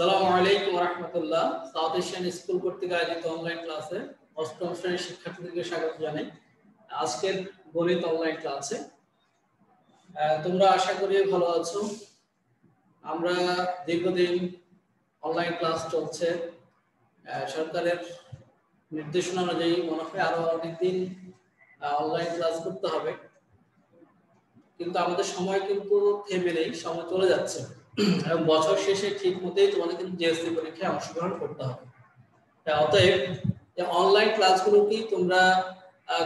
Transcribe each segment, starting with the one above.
আসসালামু আলাইকুম ওয়া রাহমাতুল্লাহ। সাউথ এশিয়ান স্কুল কর্তৃক আয়োজিত অনলাইন ক্লাসে অষ্টম শ্রেণীর শিক্ষার্থীদেরকে স্বাগত জানাই। আজকের গণিত অনলাইন ক্লাসে তোমরা আশা করি ভালো আছো। আমরা দীর্ঘদিন অনলাইন ক্লাস চলছে, সরকারের নির্দেশনা অনুযায়ী মনে হয় আরো অনেকদিন অনলাইন ক্লাস করতে হবে, কিন্তু আমাদের সময় কিন্তু থেমে নেই, সময় চলে যাচ্ছে এবং বছর শেষে ঠিক মতোই তোমাদের কিন্তু জিএসসি পরীক্ষায় অংশগ্রহণ করতে হবে। অতএব অনলাইন ক্লাসগুলোকে তোমরা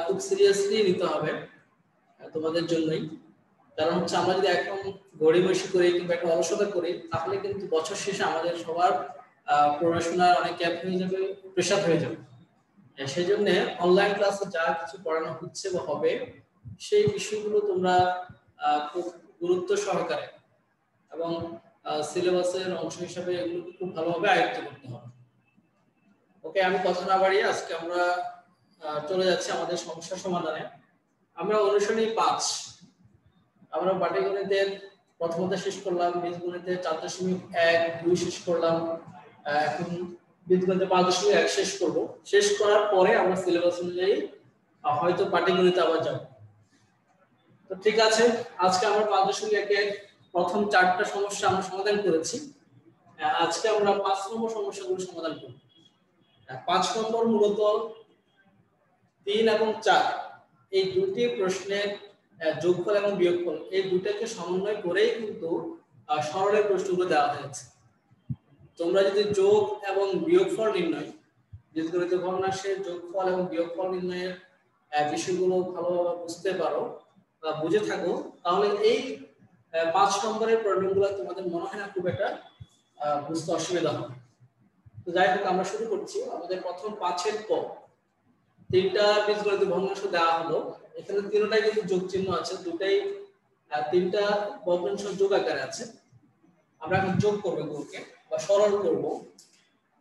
খুব সিরিয়াসলি নিতে হবে তোমাদের জন্যই। কারণ হচ্ছে আমরা যদি এখন গড়িমসি করি কিংবা একটা অলসতা করি, তাহলে কিন্তু বছর শেষে আমাদের সবার পড়াশোনার অনেক গ্যাপ হয়ে যাবে, প্রেশার হয়ে যাবে। সেই জন্য অনলাইন ক্লাসে যা কিছু পড়ানো হচ্ছে বা হবে সেই বিষয়গুলো তোমরা খুব গুরুত্ব সহকারে এবং সিলেবাসের অংশ হিসেবে এগুলো খুব ভালোভাবে আয়ত্ত করতে হবে। ওকে, আমি কথা না বাড়িয়ে আজকে আমরা চলে যাচ্ছি আমাদের সমস্যা সমাধানে। আমরা অনুশীলনী 5 আমরা পাটিগণিতের প্রথমত শেষ করলাম, বীজগণিতের 4.1-2 শেষ করলাম, এখন বীজগণিতে 5.1 শেষ করব। শেষ করার পরে আমরা সিলেবাস অনুযায়ী হয়তো পাটিগণিতে আবার যাব। তো ঠিক আছে, আজকে আমরা 5.1 প্রথম 4টা সমস্যা আমরা সমাধান করেছি। আজকে আমরা 5 নম্বর সমস্যাগুলো সমাধান করব। 5 নম্বর মূলত 3 এবং 4 এই দুটি প্রশ্নের যোগফল এবং বিয়োগফল এই দুটাকে সমন্বয় করেই কিন্তু সরলের প্রশ্নগুলো দেওয়া হয়েছে। তোমরা যদি যোগ এবং বিয়োগফল নির্ণয়, বীজগণিত ভগ্নাংশের যোগফল এবং বিয়োগফল নির্ণয়ের বিষয়গুলো ভালোভাবে বুঝতে পারো বা বুঝে থাকো, তাহলে এই 5 নম্বরের প্রবলেমগুলো তোমাদের মনে হয় না খুব একটা বুঝতে অসুবিধা হবে। তো যাই হোক, আমরা শুরু করছি। আমাদের প্রথম 5-এর ক, 3টা বীজগণিত ভগ্নাংশ দেওয়া হলো। এখানে তিনটাই কিন্তু যোগ চিহ্ন আছে, দুটাই 3টা ভগ্নাংশ যোগ আকারে আছে। আমরা এখন যোগ করব এগুলোকে বা সরল করব।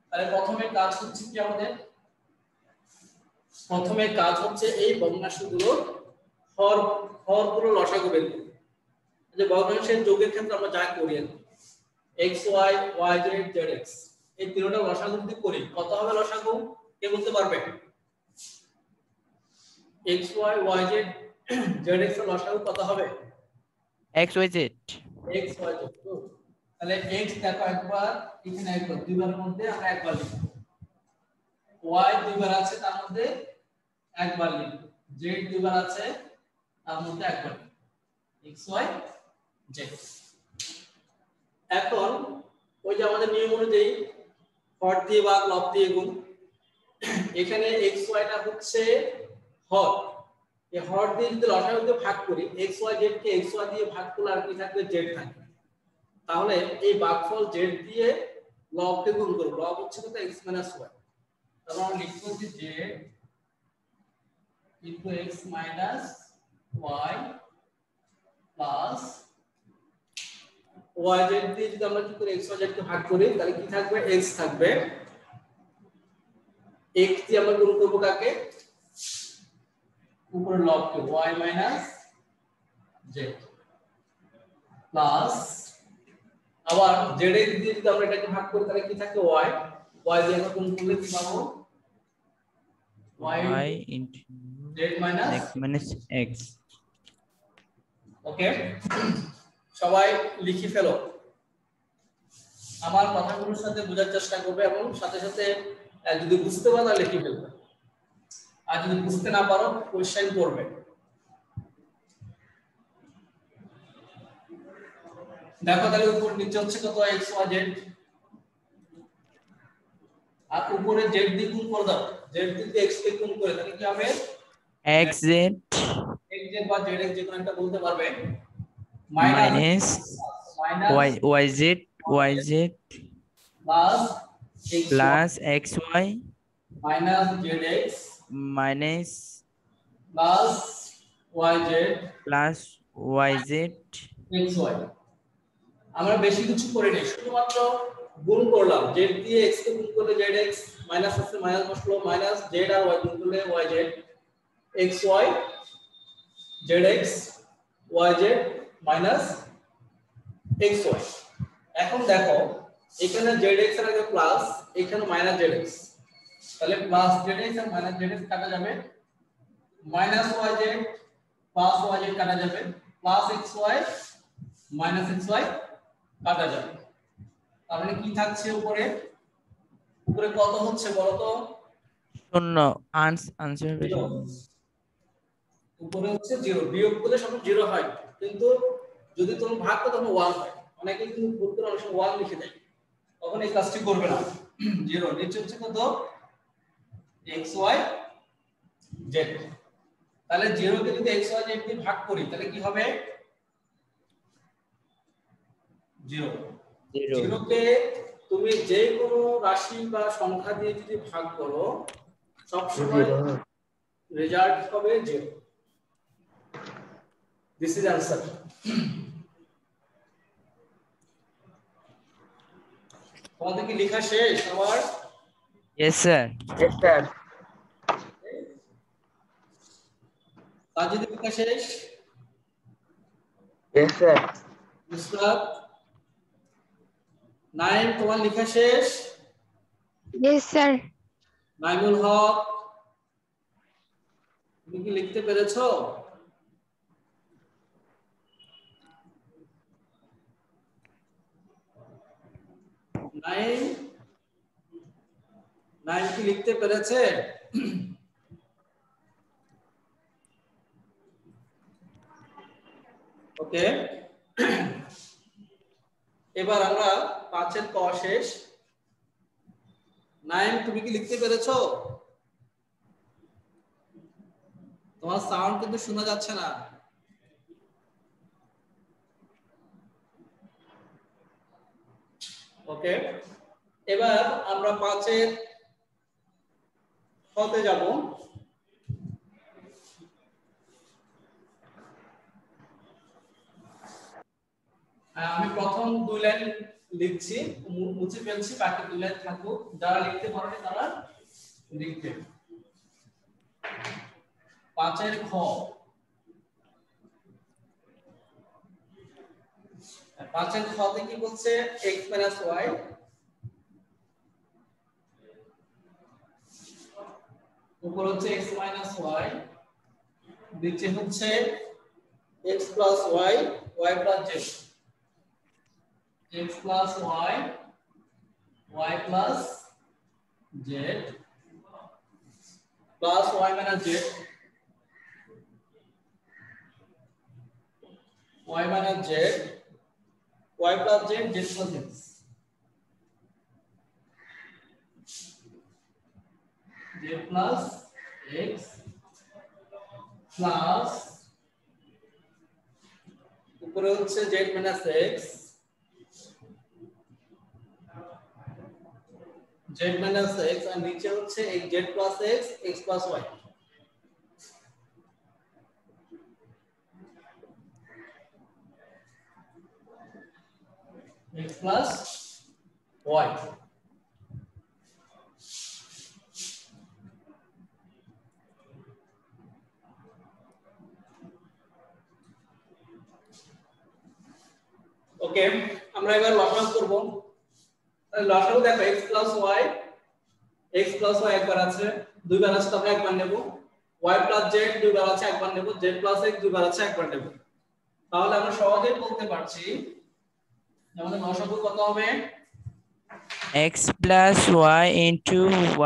তাহলে প্রথমে কাজ হচ্ছে কি, আমাদের প্রথমে কাজ হচ্ছে এই ভগ্নাংশগুলোর হরগুলো লসাগু বের করব। যে ভগ্নাংশের যোগের ক্ষেত্রে আমরা যা করি, x y y z z x এই তিনটা লসাগু যদি করি, কত হবে লসাগু? কে বলতে পারবে? x y y z z x এর লসাগু কত হবে? x y z x y z। তাহলে x দেখো একবার, এখানে একবার, দুইবারের মধ্যে আমরা একবার লিখব। y দুইবার আছে, তার মধ্যে একবার লিখব। z দুইবার আছে, তার মধ্যে একবার লিখব। x y z। এখন ওই যে আমাদের নিয়ম অনুযায়ী হর দিয়ে ভাগ, লব দিয়ে গুণ। এখানে x y টা হচ্ছে হর, এই হর দিয়ে যদি লসাগুকে ভাগ করি, x y z কে x y দিয়ে ভাগ করলে আর কি থাকবে? z থাকবে। তাহলে এই ভাগফল z দিয়ে লবকে গুণ করব। লব হচ্ছে কত? x y। তাহলে আমরা লিখব যে z x y plus yz দিয়ে যদি আমরা কি করি, x y z কে ভাগ করি, তাহলে কি থাকবে? x থাকবে। x দিয়ে আমরা গুণ করব কাকে? উপরে লবকে, y z প্লাস আবার z এর দিয়ে যদি আমরা এটাকে ভাগ করি, তাহলে কি থাকবে? y দিয়ে আমরা গুণ করলে কি পাবো? y z minus x। ওকে, সবাই লিখে ফেলো। আমার কথাগুলোর সাথে বোঝার চেষ্টা করবে এবং সাথে সাথে যদি বুঝতে পারো তাহলে লিখে ফেলবে, আর যদি বুঝতে না পারো কোশ্চেন করবে। দেখো, তাহলে উপর নিচে হচ্ছে কত? x y z, আর উপরে z দিয়ে গুণ করে দাও। z দিয়ে x কে গুণ করে, তাহলে কি হবে? xz বা zx যে কোনো একটা বলতে পারবে, minus yz plus xy minus zx minus plus yz xy। আমরা বেশি কিছু করে নেই, শুধুমাত্র গুণ করলাম। z দিয়ে x কে গুণ করলে zx, মাইনাস আছে মাইনাস বসলো, মাইনাস z আর y গুণ করলে yz, xy zx yz minus xy। এখন দেখো, এখানে zx এর আগে প্লাস, এখানে মাইনাস zx, তাহলে প্লাস zx আর মাইনাস zx কাটা যাবে, মাইনাস yz প্লাস yz কাটা যাবে, প্লাস xy মাইনাস xy কাটা যাবে। তার মানে কি থাকছে উপরে? উপরে কত হচ্ছে বলো তো? শূন্য। আনসার হবে শূন্য। উপরে হচ্ছে 0, বিয়োগ করলে সব 0 হয়, কিন্তু যদি তুমি ভাগ করো তখন 1 হয়। অনেকে কিন্তু ভুল করে অনেক সময় 1 লিখে দেয়, তখন এই কাজটি করবে না। 0 নিচে হচ্ছে কত? xy z। তাহলে 0 কে যদি xy z দিয়ে ভাগ করি তাহলে কি হবে? 0। 0 কে তুমি যে কোনো রাশি বা সংখ্যা দিয়ে যদি ভাগ করো সব সময় রেজাল্ট হবে 0। This is answer. তোমাদের কি লেখা শেষ আবার? Yes sir. Yes sir. Tajid লেখা শেষ? Yes sir. নুসরাত, নাইম তোমার লেখা শেষ? Yes sir. নাইমুল হক, তুমি কি লিখতে পেরেছো? নাইম, নাইম কি লিখতে পেরেছে? ওকে, এবার আমরা 5 এর ক শেষ। নাইম তুমি কি লিখতে পেরেছো? তোমার সাউন্ড কিন্তু শোনা যাচ্ছে না। ওকে, এবার আমরা 5 এর হতে যাব। আমি প্রথম 2 লাইন লিখছি, মুছে ফেলছি, বাকি 2 লাইন থাকুক। যারা লিখতে পারেন তারা লিখবে। 5 এর খ, 5 এর খ তে কি বলছে? x y, উপর হচ্ছে x y, নিচে হচ্ছে x y, y z, x y, y z, plus y z, y z, y z, z x, z plus x plus উপরে হচ্ছে z minus x, z minus x, আর নিচে হচ্ছে z plus x, x plus y, x plus y। ওকে, আমরা এবার লসাগু করব। তাহলে লসাগু দেখো x plus y একবার আছে, দুইবার আছে, তো আমরা একবার নেব। y plus z দুইবার আছে, একবার নেব। z plus x দুইবার আছে, একবার নেব। তাহলে আমরা সহজেই বলতে পারছি আমাদের লসাগু কত হবে? x plus y into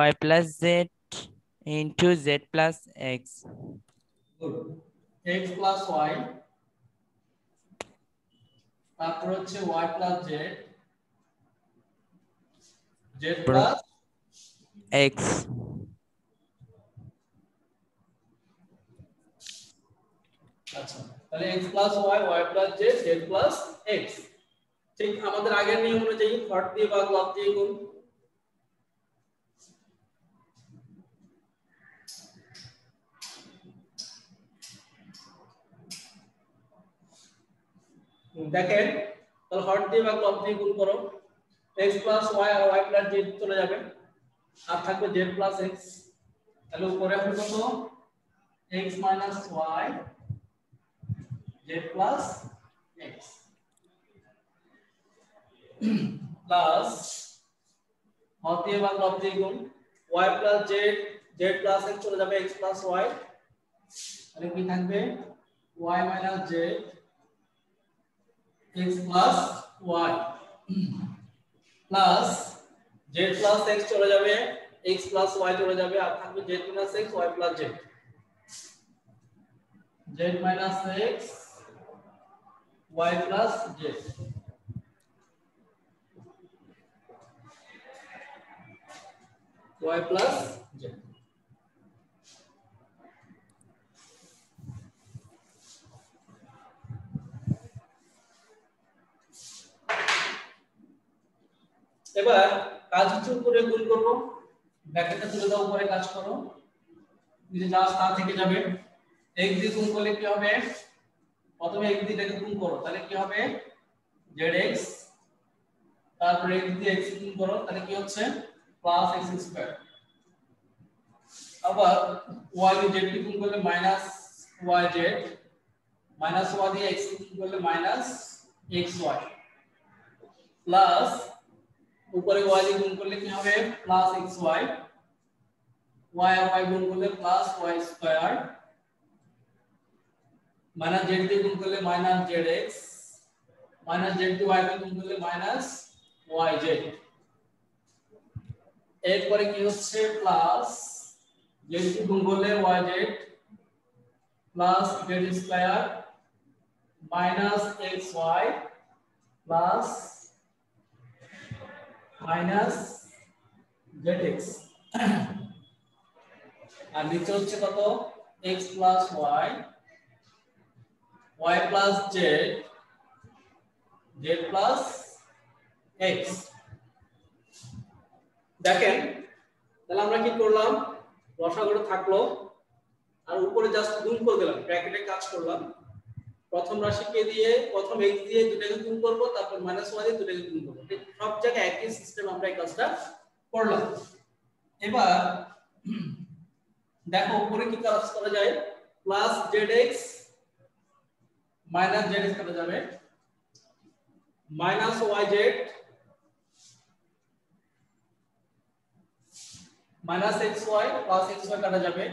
y plus z into z plus x। x plus y, তারপর হচ্ছে y plus z, z plus x। আচ্ছা, তাহলে x plus y, y plus z, z plus x। ঠিক আমাদের আগের নিয়ম অনুযায়ী হর দিয়ে বা লব দিয়ে গুণ। দেখেন, তাহলে হর দিয়ে বা লব দিয়ে গুণ করো। x plus y আর y plus z চলে যাবে, আর থাকবে z plus x। তাহলে উপরে হবে কত? x minus y, z plus x। Plus হর দিয়ে ভাগ লব দিয়ে গুণ y plus z z plus x চলে যাবে x প্লাস y তাহলে কি থাকবে y minus z x plus y plus z plus x চলে যাবে x প্লাস y চলে যাবে আর থাকবে z minus x y plus z z minus x y plus z y plus z এবার কাজ হচ্ছে উপরে গুণ করব ব্র্যাকেটে তুলে দাও উপরে কাজ করো নিচে যা তা থেকে যাবে x দিয়ে গুণ করলে কি হবে প্রথমে x দিয়ে এটাকে গুণ করো তাহলে কি হবে zx তারপর x দিয়ে x গুণ করো তাহলে কি হচ্ছে প্লাস x স্কয়ার আবার y দিয়ে z গুণ করলে মাইনাস yz মাইনাস y দিয়ে x গুণ করলে মাইনাস xy প্লাস উপরে y দিয়ে গুণ করলে কি হবে প্লাস xy y আর y গুণ করলে plus y square minus z দিয়ে গুণ করলে মাইনাস zx মাইনাস z দিয়ে y দিয়ে গুণ করলে মাইনাস yz এরপরে কি হচ্ছে প্লাস z দিয়ে গুণ করলে yz plus z square minus xy plus minus zx আর নিচে হচ্ছে কত x plus y y plus z z plus x দেখেন তাহলে আমরা কি করলাম লসাগুটা থাকলো আর উপরে জাস্ট গুণ করে দিলাম ব্র্যাকেটে কাজ করলাম প্রথম রাশিকে দিয়ে প্রথম x দিয়ে দুটাকে গুণ করব তারপর মাইনাস y দিয়ে দুটাকে গুণ করব ঠিক সব জায়গায় একই সিস্টেম আমরা এই কাজটা করলাম এবার দেখো উপরে কি কাজ করা যায় প্লাস zx माइनस z কাটা যাবে minus yz minus xy plus xy কাটা যাবে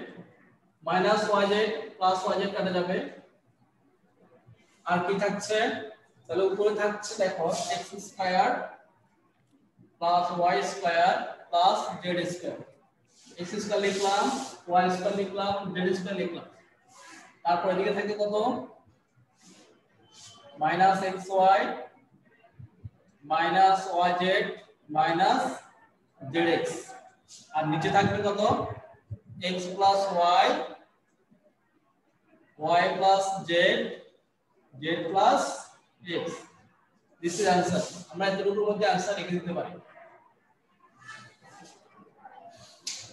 माइनस yz प्लस yz কাটা যাবে আর কি থাকছে তাহলে উপরে থাকছে দেখো x square plus y square plus z square x square লিখলাম y স্কয়ার লিখলাম z স্কয়ার লিখলাম তারপর এদিকে থাকে কত minus xy minus yz minus zx আর নিচে থাকবে কত x plus y y plus z z plus x this is answer আমরা এতটুকুর মধ্যে आंसर লিখে দিতে পারি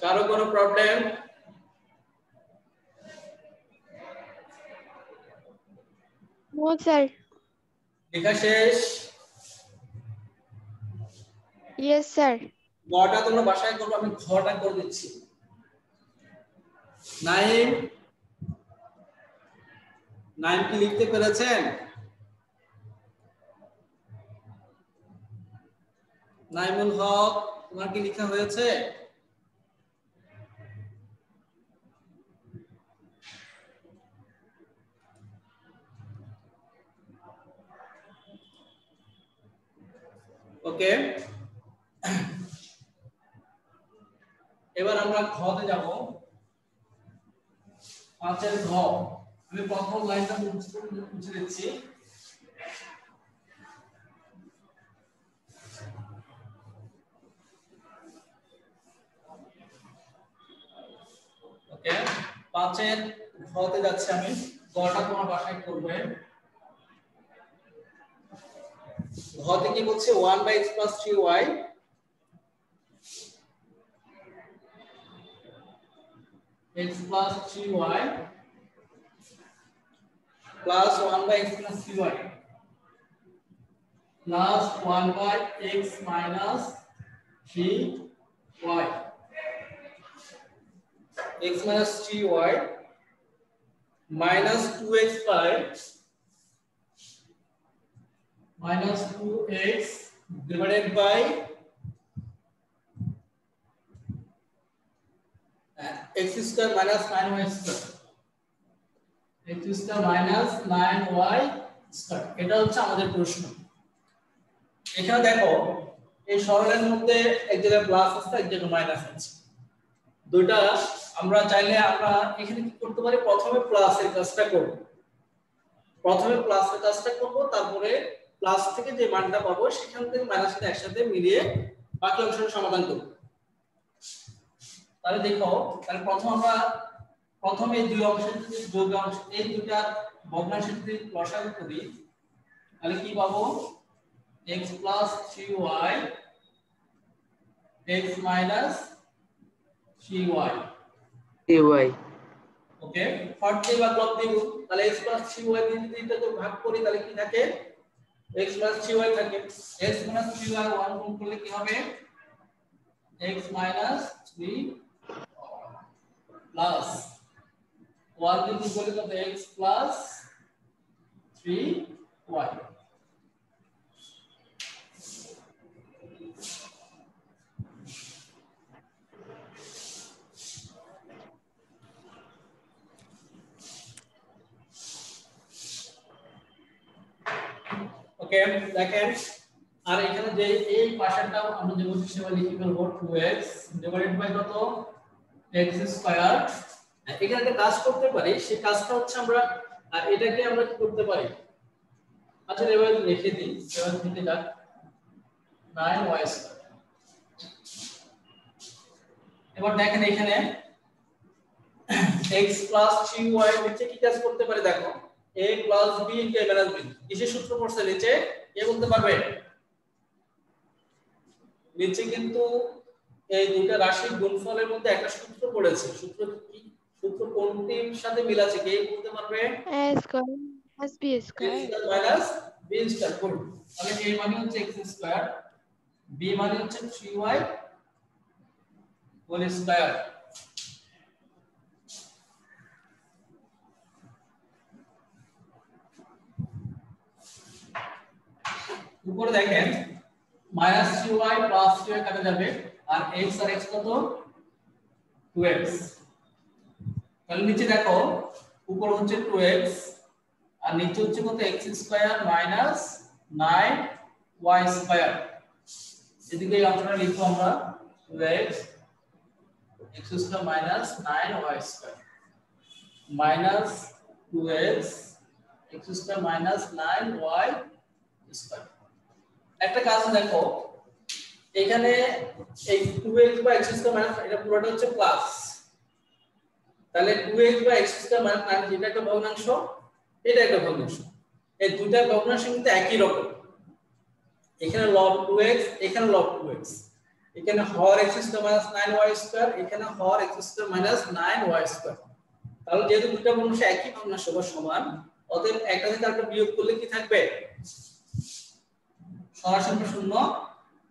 কারো কোনো প্রবলেম নো স্যার লেখা শেষ ইয়েস স্যার গটা তোমরা বাসায় করবে আমি ঘটা করে দিচ্ছি নাইম কি লিখতে পেরেছেন নাইমুল হক তোমার কি লেখা হয়েছে ওকে এবার আমরা ঘতে যাব 5 এর ঘ আমি প্রথম লাইনটা মুছে দিচ্ছি ওকে 5 এর ঘতে যাচ্ছি আমি গটা তোমার বাসায় করবে ঘতে কি বলছে 1/x + 3y x plus 3y plus 1/x plus 3y plus 1/x minus 3y x minus 3y minus 2x minus 2x divided by x square minus 9y square, x square minus 9y square। এটা হচ্ছে আমাদের প্রশ্ন। এখানে দেখো এই সরলের মধ্যে এক জায়গায় প্লাস আছে এক জায়গায় মাইনাস আছে, দুইটা আমরা চাইলে আমরা এখানে কি করতে পারি, প্রথমে প্লাসের কাজটা করব, তারপরে প্লাস থেকে যে মানটা পাবো সেখান থেকে মাইনাসটা একসাথে মিলিয়ে বাকি অংশটা সমাধান করব। তাহলে দেখো, তাহলে প্রথমে এই দুই অংশের যদি যোগ অংশ, এই দুইটা ভগ্নাংশের যদি লসাগু করি তাহলে কি পাবো, x plus 3y x minus 3y। ওকে, ফার্স্টে বা ক্লব দিব, তাহলে x plus 3y দিয়ে যদি এটা তো ভাগ করি তাহলে কি থাকে, x plus 3y থাকে। x minus 3y 1 গুণ করলে কি হবে, x minus 3 plus 1 দিয়ে গুণ করলে কত, x plus 3y। ওকে, দেখেন আর এখানে যে এই পাশেরটা আমরা যে বলছি সেটা লিখে ফেলবো 2x ডিভাইডেড বাই কত, x স্কয়ার। এখানে একটা কাজ করতে পারি, সেই কাজটা হচ্ছে আমরা এটাকে আমরা কি করতে পারি, আচ্ছা এভাবে লিখে দিই, এভাবে লিখে যাক 9y স্কয়ার। এবার দেখেন এখানে x plus 3y নিচে কি কাজ করতে পারি, দেখো a plus b into a minus b, কিসের সূত্র পড়ছে নিচে, কে বলতে পারবে, নিচে কিন্তু এই দুইটা রাশির গুণফলের মধ্যে একটা সূত্র পড়েছে, সূত্র কি, সূত্র কোনটির সাথে মিল আছে, কে বলতে পারবে, a square plus b square। Minus b square করব। তাহলে a মানে হচ্ছে x স্কয়ার, b মানে হচ্ছে 3y হোল স্কয়ার। উপরে দেখেন মাইনাস 3y প্লাস 3y কাটা যাবে, আর x আর x কত, 2x। তাহলে নিচে দেখো উপর হচ্ছে 2x আর নিচে হচ্ছে কত, x square minus 9y square. এদিকে এই অংশটা লিখবো আমরা 2x x square minus 9y square minus 2x x square minus 9y square. একটা কাজ দেখো, এখানে এই 2x বা x স্কয়ার মাইনাস এটা পুরোটা হচ্ছে প্লাস, তাহলে 2x বা x স্কয়ার মাইনাস 9 এটা একটা ভগ্নাংশ, এটা একটা ভগ্নাংশ, এই দুইটা ভগ্নাংশ কিন্তু একই রকম, এখানে log 2x এখানে log 2x, এখানে হর x square minus 9y square, এখানে হর x square minus 9y square. তাহলে যেহেতু দুইটা ভগ্নাংশ একই ভগ্নাংশ বা সমান, অতএব একটা থেকে আরেকটা বিয়োগ করলে কি থাকবে, সরাসরি শূন্য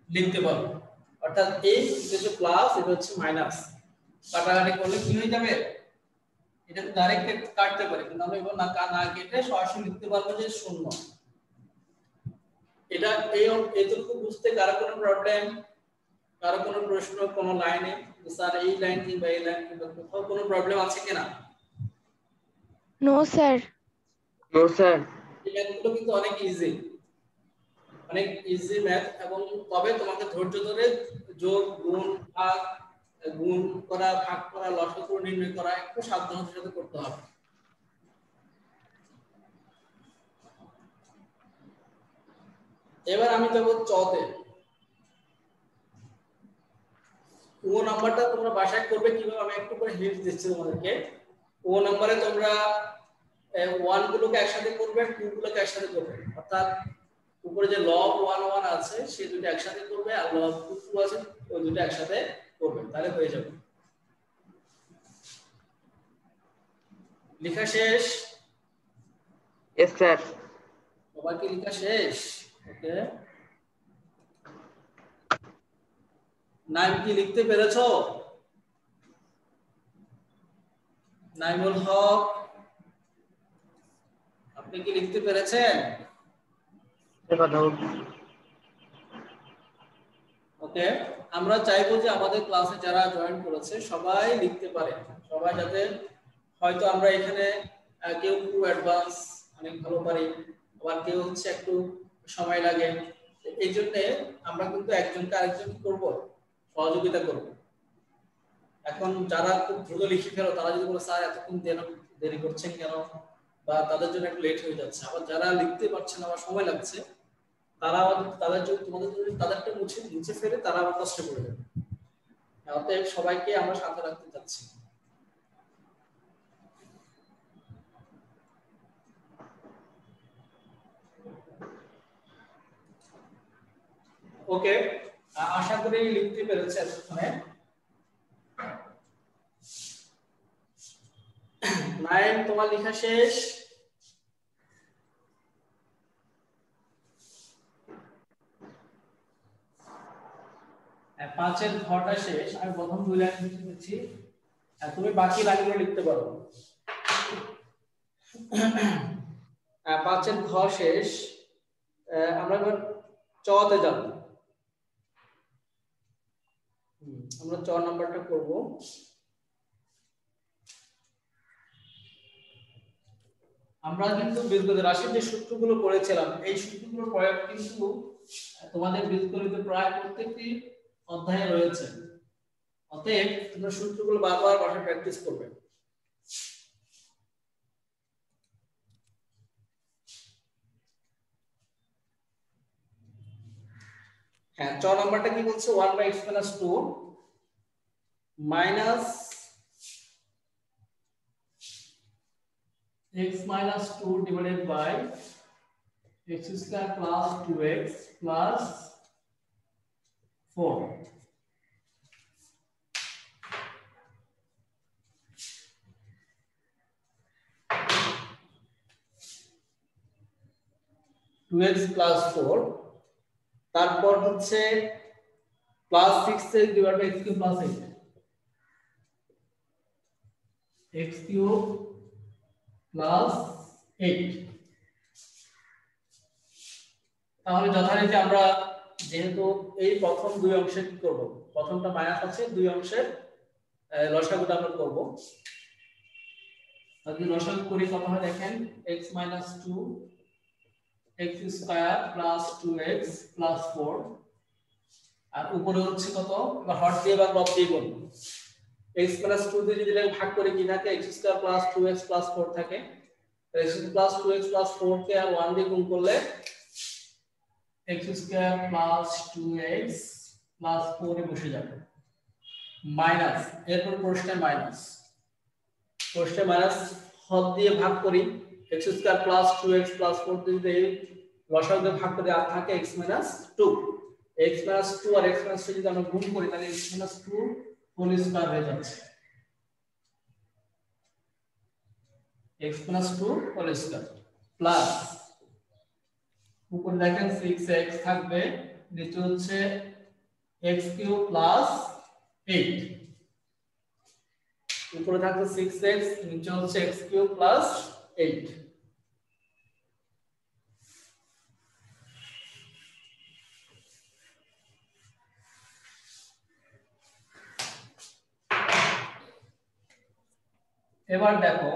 লিখতে পারবো, অর্থাৎ এই হচ্ছে প্লাস এটা হচ্ছে মাইনাস, কাটাকাটি করলে কি হয়ে যাবে, এটা ডাইরেক্ট কাটতে পারি কিন্তু আমরা এবার না কেটে সরাসরি লিখতে পারবো যে শূন্য। এটা এইটুকু বুঝতে কারো কোনো প্রবলেম, কারো কোনো প্রশ্ন কোনো লাইনে, স্যার এই লাইন কিংবা এই লাইন কিংবা কোথাও কোনো প্রবলেম আছে কিনা? No sir। এই ম্যাথগুলো কিন্তু অনেক ইজি, অনেক ইজি ম্যাথ, এবং তবে তোমাকে ধৈর্য ধরে যোগ গুণ ভাগ গুণ করা ভাগ করা লসাগু নির্ণয় করা একটু সাবধানতার সাথে করতে হবে। এবার আমি যাব চতে। ও নাম্বারটা তোমরা বাসায় করবে কিভাবে আমি একটু করে হিন্ট দিচ্ছি তোমাদেরকে। ও নাম্বারে তোমরা 1 গুলোকে একসাথে করবে, 2 গুলোকে একসাথে করবে, অর্থাৎ উপরে যে log 1 আছে সেই দুটো একসাথে করবে, আর log 2 আছে ওই দুটো একসাথে করবে, তাহলে হয়ে যাবে। লেখা শেষ? Yes sir. সবার কি লেখা শেষ? ওকে, নাম কি লিখতে পেরেছো? নাইমুল হক, আপনি কি লিখতে পেরেছেন? ওকে, আমরা চাইবো যে আমাদের ক্লাসে যারা জয়েন করেছে সবাই লিখতে পারে, সবাই যাতে, হয়তো আমরা এখানে কেউ খুব অ্যাডভান্স অনেক ভালো পারি, আবার কেউ হচ্ছে একটু সময় লাগে, এই জন্য আমরা কিন্তু একজনকে আরেকজন করব, সহযোগিতা করব। এখন যারা খুব দ্রুত লিখে ফেলো তারা যদি বলে স্যার এতক্ষণ দেরি করছেন কেন, বা তাদের জন্য একটু লেট হয়ে যাচ্ছে, আবার যারা লিখতে পারছে না বা সময় লাগছে তারা, তাদের জন্য তোমাদের জন্য তাদেরটা মুছে ফেলে তারা আবার কষ্ট করে দেবে। অতএব সবাইকে আমরা সাথে রাখতে চাচ্ছি। ওকে, আশা করি লিখতে পেরেছে এতক্ষণে। নাইন, তোমার লেখা শেষ? পাঁচের ঘটা শেষ, আমি প্রথম দুই লাইন লিখে দিচ্ছি, তুমি বাকি লাইনগুলো লিখতে পারো। পাঁচের ঘ শেষ, আমরা এবার চতে যাব। আমরা চ নাম্বারটা করব। আমরা কিন্তু বীজগণিত রাশির যে সূত্রগুলো পড়েছিলাম, এই সূত্রগুলোর প্রয়োগ কিন্তু তোমাদের বীজগণিতে প্রায় প্রত্যেকটি অধ্যায়ে রয়েছে। অতএব তোমরা সূত্রগুলো বারবার বাসায় প্র্যাকটিস করবে। হ্যাঁ, চ নাম্বারটা কি বলছে? 1/x-2 minus x minus 2 divided by x square plus 2x plus 4. x plus 4, তারপর হচ্ছে plus 6x divided by x cube plus 8, x cube plus 8। তাহলে যথারীতি আমরা যেহেতু এই প্রথম দুই অংশে কি করব, প্রথমটা মাইনাস আছে, দুই অংশের লসাগুটা আমরা করব। যদি লসাগু করি কত হয় দেখেন, x minus 2 x square plus 2x plus 4, আর উপরে হচ্ছে কত, এবার হর দিয়ে বা লব দিয়ে বলবো। x plus 2 দিয়ে যদি ভাগ করে কি থাকে, x square plus 2x plus 4 থাকে, x plus 2x plus 4 কে আর 1 দিয়ে গুণ করলে x square plus 2x plus 4 এ বসে যাবে, মাইনাস, এরপর প্রশ্নে মাইনাস, প্রশ্নে মাইনাস হর দিয়ে ভাগ করি, x square plus 2x plus 4 দিয়ে লসাগু দিয়ে ভাগ করে আর থাকে x minus 2, x minus 2 আর x minus 2 যদি আমরা গুণ করি তাহলে x minus 2 হোল স্কয়ার হয়ে যাচ্ছে, x minus 2 whole square plus উপরে দেখেন 6x থাকবে, নিচে হচ্ছে x কিউব প্লাস 8, উপরে থাকবে 6x, নিচে হচ্ছে x কিউব প্লাস 8। এবার দেখো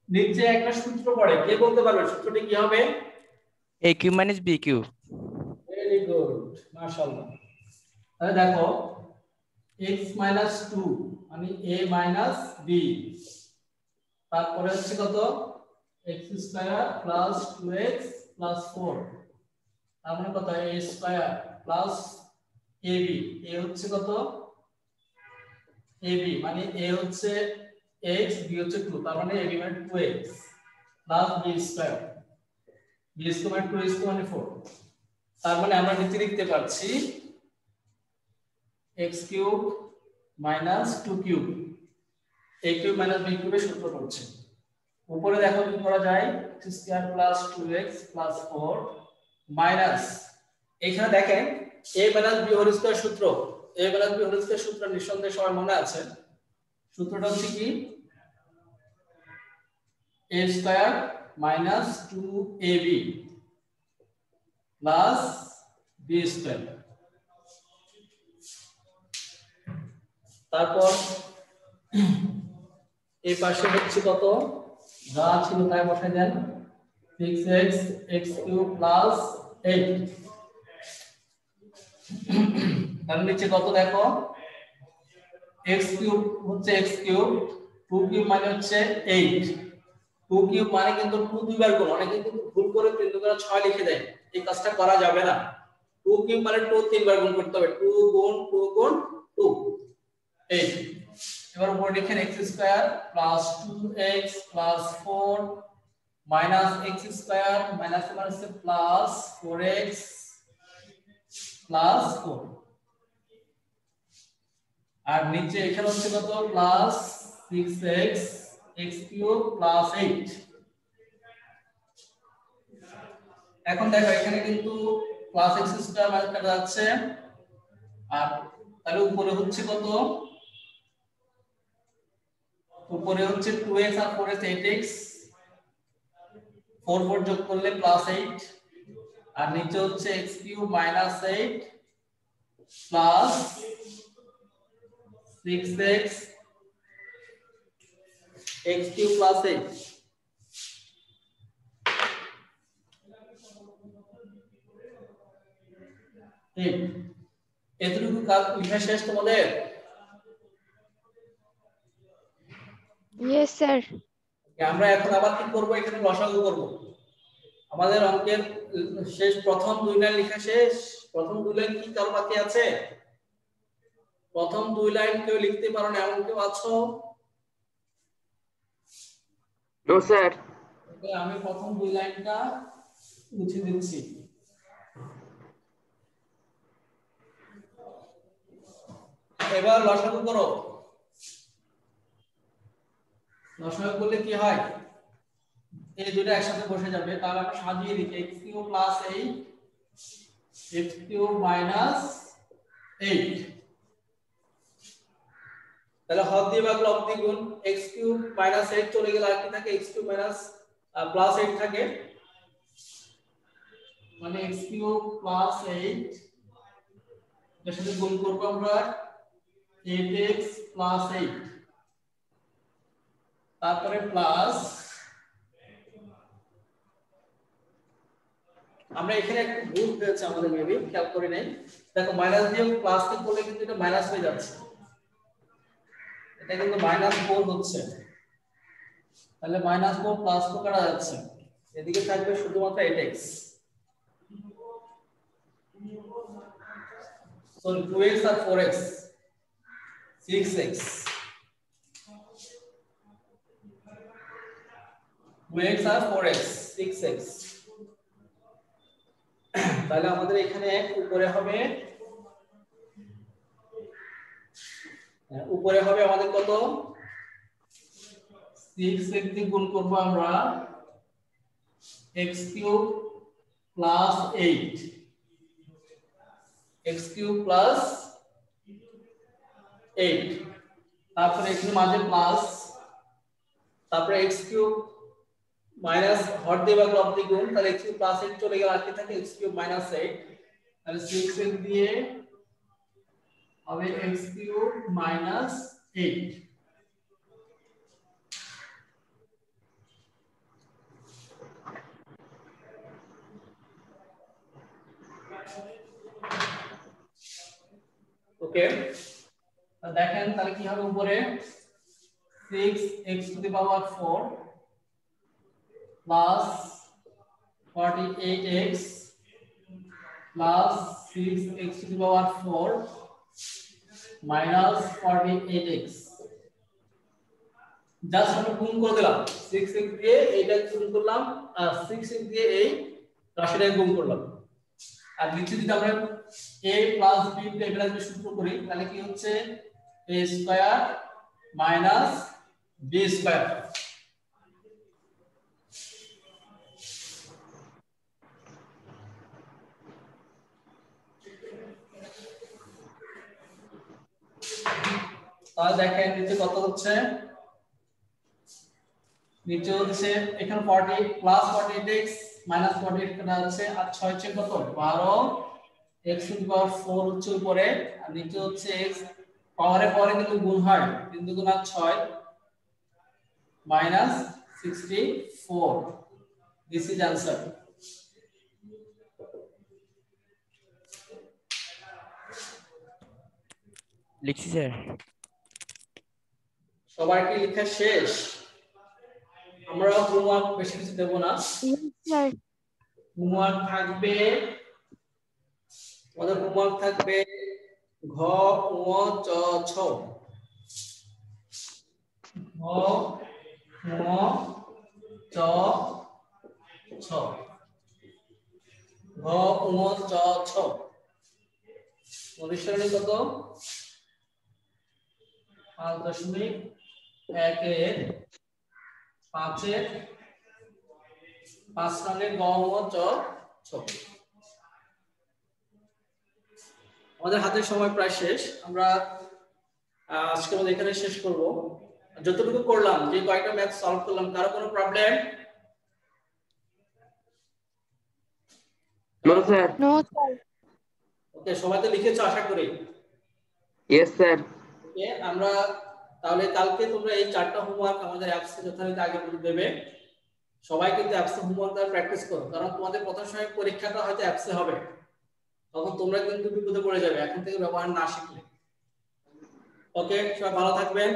নিচে একটা সূত্র পড়ে, কে বলতে পারবে সূত্রটি কি হবে? a cube minus b cube। Very good, মাশাআল্লাহ। তাহলে দেখো x minus 2 মানে a minus b, তারপরে হচ্ছে কত, x square plus 2x plus 4, তার মানে কত, a square plus ab, a হচ্ছে কত, ab মানে a হচ্ছে x, b হচ্ছে 2, তার মানে ab মানে 2x plus b square, b square 2x মানে 4, তার মানে আমরা নিচে লিখতে পারছি x cube minus 2 cube, a cube minus b কিউবের সূত্র করছে। উপরে দেখো কি করা যায়, x square plus 2x plus 4 minus, এখানে দেখেন a minus b whole square সূত্র, a minus b whole square সূত্র নিঃসন্দেহে সবার মনে আছে। সূত্রটা হচ্ছে কি, a square minus 2ab plus b square, তারপর এই পাশে হচ্ছে কত, যা ছিল তাই বসাই দেন, 6x x³ প্লাস 8। তার নিচে কত দেখো, x³ হচ্ছে x³ 2³ মানে হচ্ছে 8, 2³ মানে কিন্তু 2 দুইবার গুণ, অনেকে কিন্তু ভুল করে 3 2 6 লিখে দেয়, এই কাজটা করা যাবে না। 2³ মানে 2 তিনবার গুণ করতে হবে, 2 গুণ 2 গুণ 2 8। এবার উপরে লিখেন x² plus 2x plus 4 minus x² minus মানে হচ্ছে প্লাস 4x প্লাস 4, আর নিচে এখানে হচ্ছে কত প্লাস 6x x³ প্লাস 8। এখন দেখো এখানে কিন্তু প্লাস x² মানে কাটা যাচ্ছে, আর তাহলে উপরে হচ্ছে কত, উপরে হচ্ছে 2x আর 4x 8x, 4 4 যোগ করলে প্লাস 8, আর নিচে হচ্ছে x³ minus 8 plus 6x x³ plus 8। এতটুকু কাজ লেখা শেষ তোমাদের? Yes, sir. আমরা এখন আবার কি করব, এখানে লসাগু করব। আমাদের অঙ্কের শেষ প্রথম 2 লাইন লেখা শেষ। প্রথম 2 লাইন কি কারো বাকি আছে? প্রথম 2 লাইন কেউ লিখতে পারো না এমন কেউ আছো? No sir. আমি প্রথম 2 লাইনটা মুছে দিচ্ছি। এবার লসাগু করো। লসাগু করলে কি হয়, এই দুটো একসাথে বসে যাবে, তাহলে আমরা সাজিয়ে লিখি x³ প্লাস 8 x³ মাইনাস 8। তাহলে হর দিয়ে ভাগ লব দিয়ে গুণ, x³ মাইনাস 8 চলে গেলে আর কি থাকে, x³ মাইনাস প্লাস 8 থাকে, মানে x³ প্লাস 8 এর সাথে গুণ করব আমরা 8x প্লাস 8, তারপরে প্লাস, আমরা এখানে একটা ভুল হয়েছে আমাদের, মেবি খেয়াল করে নেই। দেখো মাইনাস দিয়ে প্লাস কে করলে কিন্তু এটা মাইনাস হয়ে যাচ্ছে, এটা কিন্তু -4 হচ্ছে, তাহলে -4 প্লাস 4 কাটা যাচ্ছে, এদিকে থাকবে শুধুমাত্র 8x, সরি 2x আর 4x 6x, 2x আর 4x 6x। তাহলে আমাদের এখানে উপরে হবে আমাদের কত, 6x দিয়ে গুণ করব আমরা x³ প্লাস 8, x³ প্লাস 8, তারপরে এখানে মাঝে প্লাস, তারপরে x³ মাইনাস হর দিয়ে ভাগ লব দিয়ে গুণ, তাহলে x³ প্লাস 8 চলে গেল, আর কি থাকে x³ মাইনাস 8, তাহলে 6x দিয়ে হবে x³ মাইনাস 8। ওকে, দেখেন তাহলে কি হবে, উপরে 6x to the power 4 plus 48x plus 6x to the power 4 minus 48x, just আমরা গুণ করে দিলাম, 6x দিয়ে এইটা গুণ করলাম, আর 6x দিয়ে এই রাশিটা গুণ করলাম, আর নিচে যদি আমরা a প্লাস b টেবিলের সূত্র করি, তাহলে কি হচ্ছে a square minus b square. তাহলে দেখেন নিচে কত হচ্ছে, নিচে হচ্ছে এখানে 40 প্লাস 48x মাইনাস 48 কাটা হচ্ছে, আর 6 হচ্ছে কত 12 x টু দি পাওয়ার 4 হচ্ছে উপরে, আর নিচে হচ্ছে x পাওয়ারে পাওয়ারে কিন্তু গুণ হয় 3 × 6 minus 64. This is answer. লিখছি স্যার। সবার কি লেখা শেষ? আমরা হোমওয়ার্ক বেশি কিছু দেব না। Yes, sir. হোমওয়ার্ক থাকবে, আমাদের হোমওয়ার্ক থাকবে ঘ ঙ চ ছ। ঘ ঙ চ ছ। ঘ ঙ চ ছ। অনুসরণী কত? 5.1 5 5 রঙে গ ঙ চ ছ। আমাদের হাতের সময় প্রায় শেষ, আমরা আজকে আমাদের এখানে শেষ করব। যতটুকু করলাম, যে কয়েকটা ম্যাথ সলভ করলাম, কারো কোনো problem? No, sir. No, sir. ওকে, সবাই তো লিখেছো আশা করি। Yes, sir. ওকে, আমরা তাহলে কালকে তোমরা এই 4টা হোমওয়ার্ক আমাদের অ্যাপসে যথারীতি আগে দেবে। সবাই কিন্তু অ্যাপসে হোমওয়ার্ক দ্বারা প্র্যাকটিস করো, কারণ তোমাদের প্রথম সময় পরীক্ষাটা হয়তো অ্যাপসে হবে, তখন তোমরা কিন্তু বিপদে পড়ে যাবে এখন থেকে ব্যবহার না শিখলে। ওকে, সবাই ভালো থাকবেন।